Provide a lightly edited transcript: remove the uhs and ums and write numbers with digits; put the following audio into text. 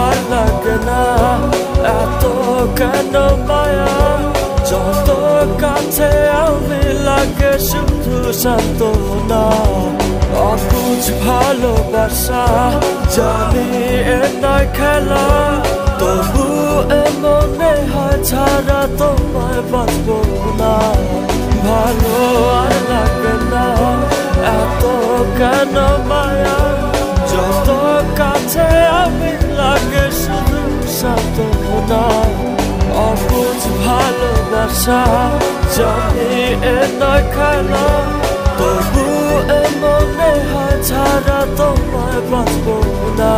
আর লাগে না এত কেন মায়া যত কাছে আমি লাগে শুধু সান্ত্বনা অবুঝ ভালোবাসা জানি এ নয় খেলা তবু মনে হয় ছাড়া তোমায় বাঁচবো না ভালো আর লাগে না এত কেন মায়া যত কাছে আমি লাগে শুধু সান্ত্বনা অবুঝ ভালোবাসা জানি এ নয় খেলা তবু মনে হয় ছাড়া তোমায় বাঁচবো না